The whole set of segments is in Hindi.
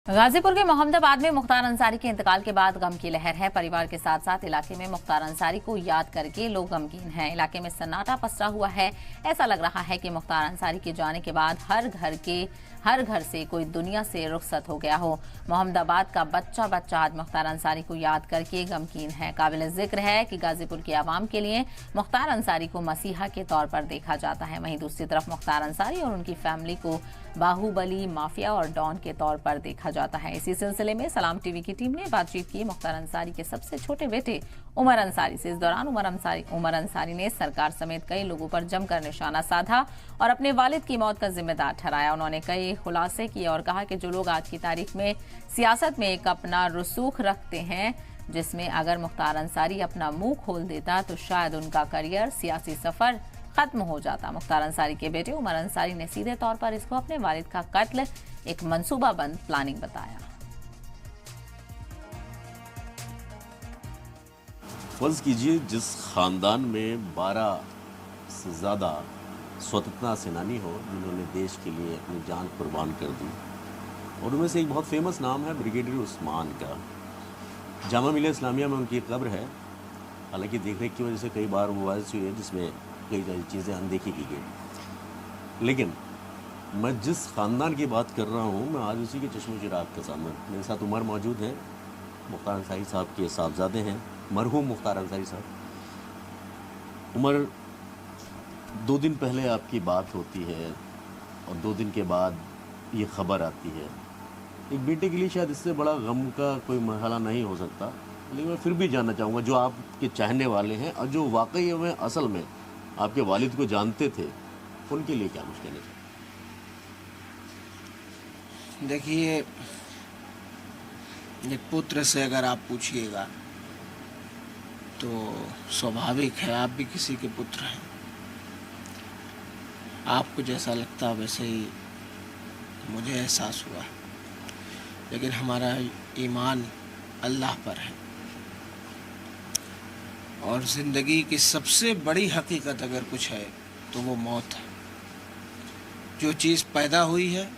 गाजीपुर के मोहम्मदाबाद में मुख्तार अंसारी के इंतकाल के बाद गम की लहर है। परिवार के साथ साथ इलाके में मुख्तार अंसारी को याद करके लोग गमगीन हैं। इलाके में सन्नाटा पसरा हुआ है। ऐसा लग रहा है कि मुख्तार अंसारी के जाने के बाद हर घर से कोई दुनिया से रुखसत हो गया हो। मोहम्मदाबाद का बच्चा आज मुख्तार अंसारी को याद करके गमगीन है। काबिल जिक्र है कि गाजीपुर के आवाम के लिए मुख्तार अंसारी को मसीहा के तौर पर देखा जाता है। वहीं दूसरी तरफ मुख्तार अंसारी और उनकी फैमिली को बाहुबली, माफिया और डॉन के तौर पर देखा जाता है। इसी सिलसिले में सलाम टीवी की टीम ने बातचीत की मुख्तार अंसारी के सबसे छोटे बेटे उमर अंसारी से। इस दौरान उमर अंसारी ने सरकार समेत कई लोगों पर जमकर निशाना साधा और अपने वालिद की मौत का जिम्मेदार ठहराया। उन्होंने कई खुलासे किए और कहा कि जो लोग आज की तारीख में सियासत में एक अपना रसूख रखते हैं, जिसमें अगर मुख्तार अंसारी अपना मुंह खोल देता तो शायद उनका करियर, सियासी सफर खत्म हो जाता। मुख्तार अंसारी के बेटे उमर अंसारी ने सीधे तौर पर इसको अपने वालिद का कत्ल एक मंसूबाबंद प्लानिंग बताया। फर्ज कीजिए जिस खानदान में 12 से ज़्यादा स्वतंत्रता सेनानी हो जिन्होंने देश के लिए अपनी जान कुर्बान कर दी, और उनमें से एक बहुत फेमस नाम है ब्रिगेडियर उस्मान का। जामा मिलिया इस्लामिया में उनकी कब्र है। हालांकि देखरेख की वजह से कई बार वो वायरस हुई है जिसमें कई सारी चीज़ें अनदेखी की गई, लेकिन मैं जिस ख़ानदान की बात कर रहा हूँ मैं आज उसी के चश्मे चिराग के सामने। मेरे साथ उमर मौजूद हैं, मुख्तार अंसारी साहब के साहबजादे हैं, मरहूम मुख्तार अंसारी साहब। उमर, 2 दिन पहले आपकी बात होती है और 2 दिन के बाद ये ख़बर आती है। एक बेटे के लिए शायद इससे बड़ा गम का कोई मरहला नहीं हो सकता, लेकिन मैं फिर भी जानना चाहूँगा, जो आपके चाहने वाले हैं और जो वाकई में असल में आपके वालिद को जानते थे, उनके लिए क्या कुछ कहना चाहिए? देखिए, एक पुत्र से अगर आप पूछिएगा तो स्वाभाविक है आप भी किसी के पुत्र हैं। आपको जैसा लगता वैसे ही मुझे एहसास हुआ, लेकिन हमारा ईमान अल्लाह पर है। और ज़िंदगी की सबसे बड़ी हकीकत अगर कुछ है तो वो मौत है। जो चीज़ पैदा हुई है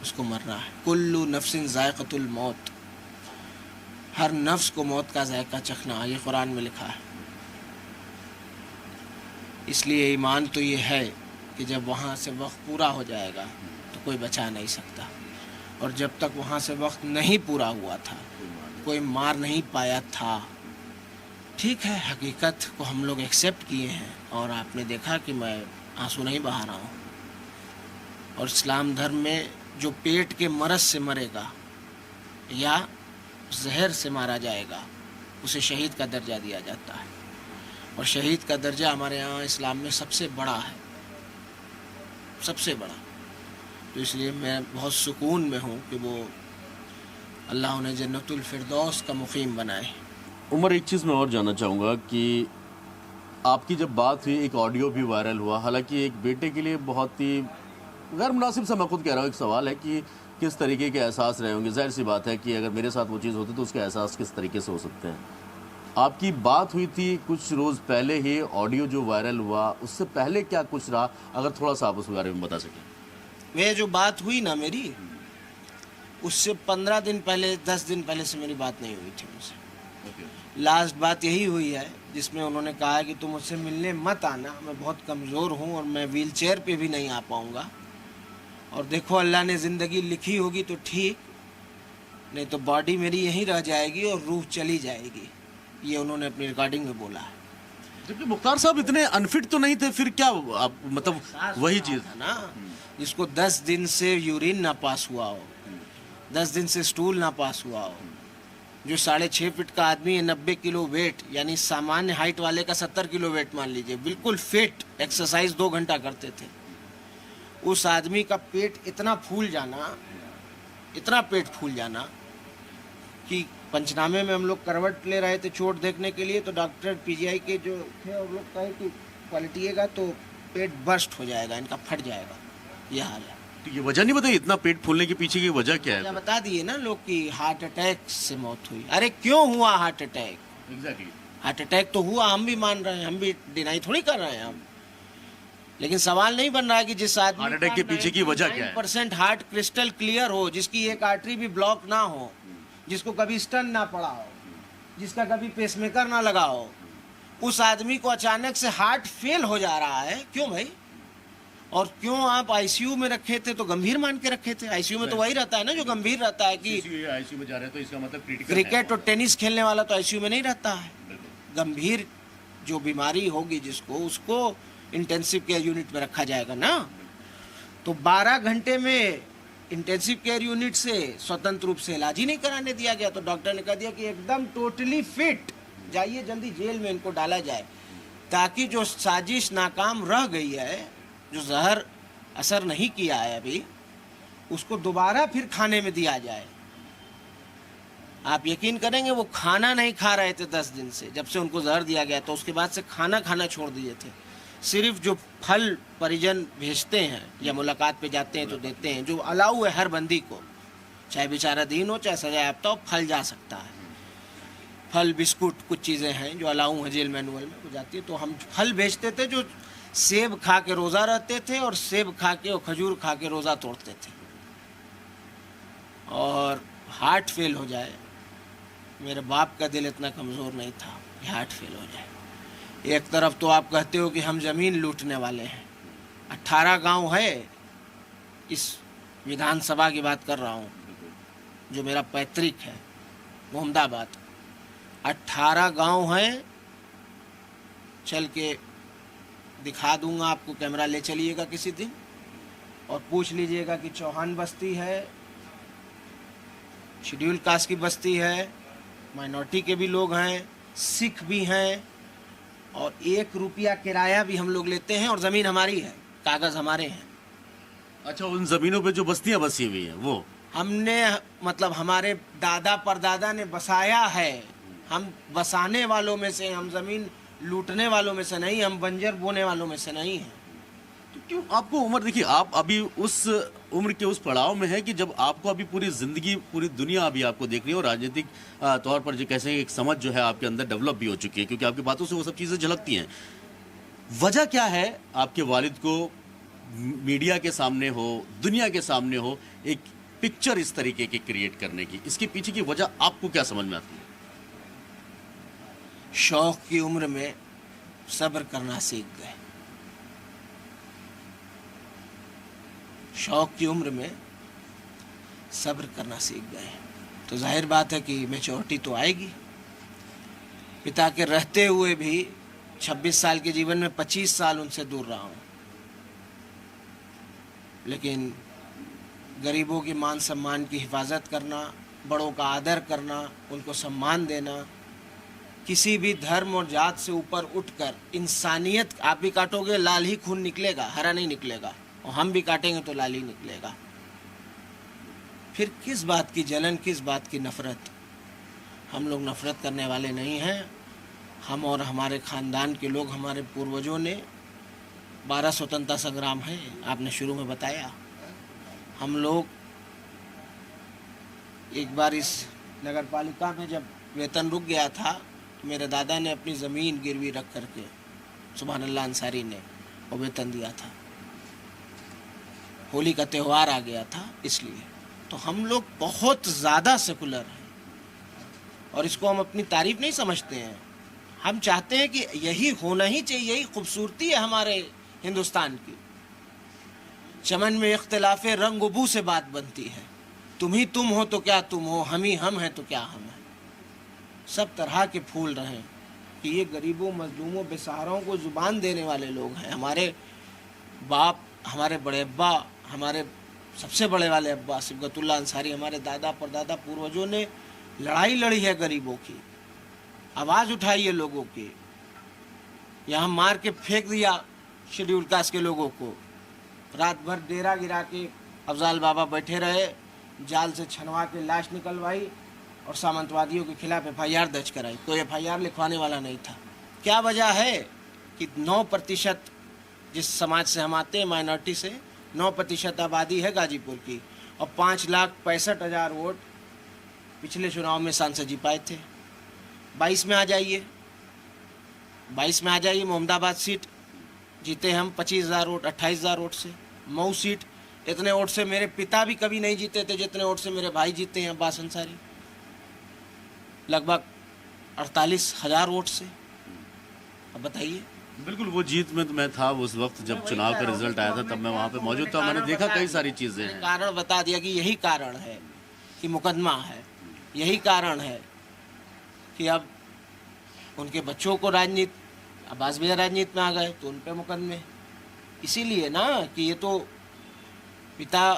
उसको मरना है। कुल्लु नफ्सिन ज़ायक़तुल मौत, हर नफ्स को मौत का जायका चखना, ये कुरान में लिखा है। इसलिए ईमान तो ये है कि जब वहाँ से वक्त पूरा हो जाएगा तो कोई बचा नहीं सकता, और जब तक वहाँ से वक्त नहीं पूरा हुआ था कोई मार नहीं पाया था। ठीक है, हकीकत को हम लोग एक्सेप्ट किए हैं, और आपने देखा कि मैं आंसू नहीं बहा रहा हूँ। और इस्लाम धर्म में जो पेट के मरज से मरेगा या जहर से मारा जाएगा उसे शहीद का दर्जा दिया जाता है, और शहीद का दर्जा हमारे यहाँ इस्लाम में सबसे बड़ा है, सबसे बड़ा। तो इसलिए मैं बहुत सुकून में हूँ कि वो अल्लाह उन्हें जन्नतुल फिरदौस का मुकीम बनाए। उमर, एक चीज़ मैं और जानना चाहूँगा कि आपकी जब बात हुई, एक ऑडियो भी वायरल हुआ। हालांकि एक बेटे के लिए बहुत ही गैर मुनासिब सा, मैं खुद कह रहा हूँ, एक सवाल है कि किस तरीके के एहसास रहे होंगे। जाहिर सी बात है कि अगर मेरे साथ वो चीज़ होती तो उसके एहसास किस तरीके से हो सकते हैं। आपकी बात हुई थी कुछ रोज़ पहले ही, ऑडियो जो वायरल हुआ उससे पहले क्या कुछ रहा, अगर थोड़ा सा आप उस बारे में बता सकें। वे जो बात हुई ना मेरी, उससे 15 दिन पहले, 10 दिन पहले से मेरी बात नहीं हुई थी उनसे। लास्ट बात यही हुई है जिसमें उन्होंने कहा कि तुम मुझसे मिलने मत आना, मैं बहुत कमज़ोर हूँ और मैं व्हील चेयर पर भी नहीं आ पाऊँगा। और देखो, अल्लाह ने ज़िंदगी लिखी होगी तो ठीक, नहीं तो बॉडी मेरी यहीं रह जाएगी और रूह चली जाएगी। ये उन्होंने अपनी रिकॉर्डिंग में बोला है। जबकि मुख्तार साहब इतने अनफिट तो नहीं थे, फिर क्या आप, मतलब वही चीज़ ना, जिसको 10 दिन से यूरिन ना पास हुआ हो, 10 दिन से स्टूल ना पास हुआ हो, जो 6.5 फीट का आदमी है, 90 किलो वेट, यानी सामान्य हाइट वाले का 70 किलो वेट मान लीजिए, बिल्कुल फिट, एक्सरसाइज 2 घंटा करते थे। उस आदमी का पेट इतना फूल जाना, इतना पेट फूल जाना कि पंचनामे में हम लोग करवट ले रहे थे चोट देखने के लिए, तो डॉक्टर पीजीआई के जो थे वो लोग कहे कि पलटिएगा तो पेट बर्स्ट हो जाएगा, इनका फट जाएगा। ये हाल है। तो ये वजह नहीं बताई, इतना पेट फूलने के पीछे की वजह क्या है? बता दिए ना लोग कि हार्ट अटैक से मौत हुई। अरे क्यों हुआ heart attack? Exactly, heart attack तो हुआ, हम भी मान रहे हैं, हम भी डिनाई थोड़ी कर रहे हैं हम। लेकिन सवाल नहीं बन रहा है कि जिस आदमी हार्ट अटैक के पीछे की वजह क्या है? 99% हार्ट क्रिस्टल क्लियर हो, जिसकी एक आर्टरी भी ब्लॉक ना हो, जिसको कभी स्टन ना पड़ा हो, जिसका कभी पेसमेकर ना लगा हो, उस आदमी को अचानक से हार्ट फेल हो जा रहा है, क्यों भाई? और क्यों आप आईसीयू में रखे थे? तो गंभीर मान के रखे थे। आईसीयू में तो वही रहता है ना जो गंभीर रहता है कि आईसीयू में जा रहे हैं तो इसका मतलब क्रिटिकल क्रिकेट और टेनिस खेलने वाला तो आईसीयू में नहीं रहता है। गंभीर जो बीमारी होगी जिसको, उसको इंटेंसिव केयर यूनिट में रखा जाएगा ना। तो 12 घंटे में इंटेंसिव केयर यूनिट से स्वतंत्र रूप से इलाज ही नहीं कराने दिया गया। तो डॉक्टर ने कह दिया कि एकदम टोटली फिट, जाइए जल्दी जेल में इनको डाला जाए, ताकि जो साजिश नाकाम रह गई है, जो जहर असर नहीं किया है अभी, उसको दोबारा फिर खाने में दिया जाए। आप यकीन करेंगे वो खाना नहीं खा रहे थे 10 दिन से, जब से उनको जहर दिया गया। तो उसके बाद से खाना खाना छोड़ दिए थे। सिर्फ जो फल परिजन भेजते हैं या मुलाकात पे जाते हैं तो देते हैं, जो अलाउ है हर बंदी को, चाहे बेचारा दीन हो चाहे सजा याफ्ता हो, फल जा सकता है। फल बिस्कुट कुछ चीज़ें हैं जो अलाउ हैं जेल मैनुअल में, वो जाती है। तो हम फल भेजते थे, जो सेब खा के रोज़ा रहते थे और सेब खा के और खजूर खा के रोज़ा तोड़ते थे। और हार्ट फेल हो जाए, मेरे बाप का दिल इतना कमज़ोर नहीं था कि हार्ट फेल हो जाए। एक तरफ तो आप कहते हो कि हम ज़मीन लूटने वाले हैं, 18 गांव है, इस विधानसभा की बात कर रहा हूँ जो मेरा पैतृक है मोहम्मदाबाद, 18 गांव हैं। चल के दिखा दूंगा आपको, कैमरा ले चलिएगा किसी दिन और पूछ लीजिएगा कि चौहान बस्ती है, शेड्यूल कास्ट की बस्ती है, माइनॉरिटी के भी लोग हैं, सिख भी हैं, और 1 रुपया किराया भी हम लोग लेते हैं, और ज़मीन हमारी है, कागज़ हमारे हैं। अच्छा, उन जमीनों पे जो बस्तियां बसी हुई हैं वो हमने, मतलब हमारे दादा परदादा ने बसाया है। हम बसाने वालों में से, हम ज़मीन लूटने वालों में से नहीं, हम बंजर बोने वालों में से नहीं हैं। तो क्यों आपको उम्र, देखिए आप अभी उस उम्र के उस पड़ाव में है कि जब आपको अभी पूरी जिंदगी, पूरी दुनिया अभी आपको देख रही है, और राजनीतिक तौर पर जो कैसे एक समझ जो है आपके अंदर डेवलप भी हो चुकी है, क्योंकि आपकी बातों से वो सब चीज़ें झलकती हैं। वजह क्या है आपके वालिद को मीडिया के सामने हो, दुनिया के सामने हो, एक पिक्चर इस तरीके की क्रिएट करने की? इसके पीछे की वजह आपको क्या समझ में आती है? शौक की उम्र में सब्र करना सीख गए। शौक की उम्र में सब्र करना सीख गए, तो जाहिर बात है कि मैच्योरिटी तो आएगी। पिता के रहते हुए भी 26 साल के जीवन में 25 साल उनसे दूर रहा हूँ, लेकिन गरीबों की मान सम्मान की हिफाजत करना, बड़ों का आदर करना, उनको सम्मान देना, किसी भी धर्म और जात से ऊपर उठकर इंसानियत, आप भी काटोगे लाल ही खून निकलेगा, हरा नहीं निकलेगा, और हम भी काटेंगे तो लाल ही निकलेगा। फिर किस बात की जलन, किस बात की नफ़रत? हम लोग नफ़रत करने वाले नहीं हैं। हम और हमारे ख़ानदान के लोग, हमारे पूर्वजों ने 12 स्वतंत्रता संग्राम है, आपने शुरू में बताया। हम लोग एक बार इस नगर पालिका में जब वेतन रुक गया था, तो मेरे दादा ने अपनी ज़मीन गिरवी रख करके, सुभान अल्लाह अंसारी ने, वो वेतन दिया था। होली का त्यौहार आ गया था इसलिए। तो हम लोग बहुत ज़्यादा सेकुलर हैं, और इसको हम अपनी तारीफ नहीं समझते हैं। हम चाहते हैं कि यही होना ही चाहिए, यही खूबसूरती है हमारे हिंदुस्तान की। चमन में इख्तिलाफ रंग बू से बात बनती है। तुम ही तुम हो तो क्या तुम हो, हम ही हम हैं तो क्या हम हैं। सब तरह के फूल रहें कि ये गरीबों, मजलूमों, बेसहाराओं को ज़ुबान देने वाले लोग हैं। हमारे बाप, हमारे बड़े अब्बा, हमारे सबसे बड़े वाले अब्बा सिबगतुल्लाह अंसारी, हमारे दादा परदादा पूर्वजों ने लड़ाई लड़ी है गरीबों की, आवाज़ उठाई है लोगों की। यहाँ मार के फेंक दिया शेड्यूल कास्ट के लोगों को, रात भर डेरा गिरा के अफजाल बाबा बैठे रहे, जाल से छनवा के लाश निकलवाई और सामंतवादियों के खिलाफ FIR दर्ज कराई। कोई FIR लिखवाने वाला नहीं था। क्या वजह है कि 9% जिस समाज से हम आते हैं, माइनॉरिटी से, 9% आबादी है गाजीपुर की, और 5,65,000 वोट पिछले चुनाव में सांसद जी पाए थे। 22 में आ जाइए, 22 में आ जाइए, मोहम्मदाबाद सीट जीते हम 25,000 वोट, 28,000 वोट से। मऊ सीट इतने वोट से मेरे पिता भी कभी नहीं जीते थे जितने वोट से मेरे भाई जीते हैं अब्बास अंसारी, लगभग 48,000 वोट से। अब बताइए। बिल्कुल, वो जीत में तो मैं था उस वक्त जब चुनाव का रिजल्ट आया था, तब मैं वहाँ पे मौजूद था। मैंने देखा कई सारी चीज़ें हैं। कारण बता दिया कि यही कारण है कि मुकदमा है, यही कारण है कि अब उनके बच्चों को राजनीति, अब्बास भैया राजनीति में आ गए तो उन पे मुकदमे। इसीलिए ना कि ये तो पिता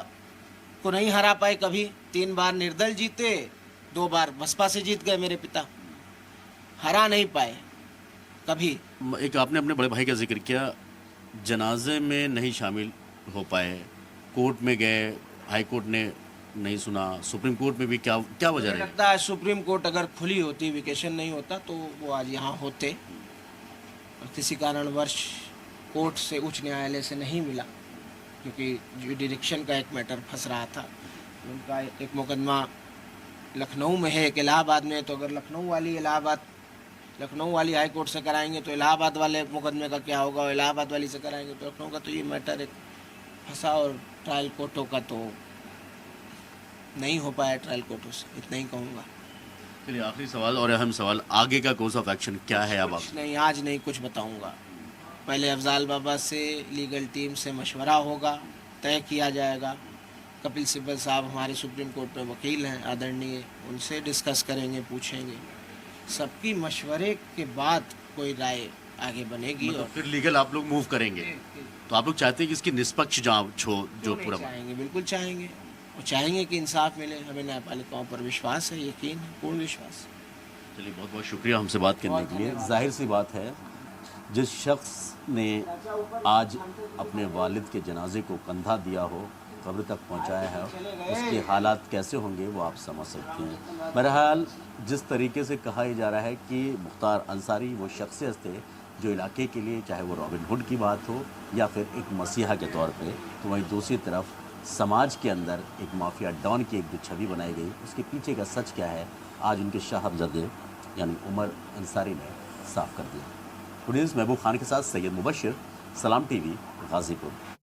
को नहीं हरा पाए कभी, 3 बार निर्दल जीते, 2 बार बसपा से जीत गए मेरे पिता, हरा नहीं पाए कभी। एक आपने अपने बड़े भाई का जिक्र किया, जनाजे में नहीं शामिल हो पाए, कोर्ट में गए, हाई कोर्ट ने नहीं सुना, सुप्रीम कोर्ट में भी क्या क्या वजह मुझे रही? लगता है सुप्रीम कोर्ट अगर खुली होती, वेकेशन नहीं होता, तो वो आज यहाँ होते। और किसी कारणवश कोर्ट से, उच्च न्यायालय से नहीं मिला, क्योंकि जुडिक्शन का एक मैटर फंस रहा था। उनका एक मुकदमा लखनऊ में है, एक इलाहाबाद में है, तो अगर लखनऊ वाली हाई कोर्ट से कराएंगे तो इलाहाबाद वाले मुकदमे का क्या होगा, और इलाहाबाद वाली से कराएंगे तो लखनऊ का। तो ये मैटर एक फंसा, और ट्रायल कोर्टों का तो नहीं हो पाया, ट्रायल कोर्टों से, इतना ही कहूँगा। चलिए, आखिरी सवाल और अहम सवाल, आगे का कोर्स ऑफ एक्शन क्या है अब? कुछ नहीं, आज नहीं कुछ बताऊँगा। पहले अफजाल बाबा से, लीगल टीम से मशवरा होगा, तय किया जाएगा। कपिल सिब्बल साहब हमारे सुप्रीम कोर्ट में वकील हैं आदरणीय, उनसे डिस्कस करेंगे, पूछेंगे। सबकी मशवरे के बाद कोई राय आगे बनेगी। मतलब और फिर लीगल आप लोग मूव करेंगे, तो आप लोग चाहते हैं कि इसकी निष्पक्ष जांच हो जो पूरा? चाहेंगे, बिल्कुल चाहेंगे, और चाहेंगे कि इंसाफ मिले। हमें न्यायपालिकाओं पर विश्वास है, यकीन है, पूर्ण विश्वास। चलिए, बहुत बहुत शुक्रिया हमसे बात करने के लिए। जाहिर सी बात है, जिस शख्स ने आज अपने वालिद के जनाजे को कंधा दिया हो, कब्र तक पहुंचाया है, उसके हालात कैसे होंगे वो आप समझ सकती हैं। बहरहाल, जिस तरीके से कहा जा रहा है कि मुख्तार अंसारी वो शख्सियत थे जो इलाके के लिए, चाहे वो रॉबिन हुड की बात हो या फिर एक मसीहा के तौर पे, तो वहीं दूसरी तरफ समाज के अंदर एक माफिया डॉन की एक जो छवि बनाई गई, उसके पीछे का सच क्या है, आज उनके साहबजादे यानी उमर अंसारी ने साफ कर दिया। प्रोड्यूसर महबूब खान के साथ सैयद मुबशिर, सलाम टीवी, गाजीपुर।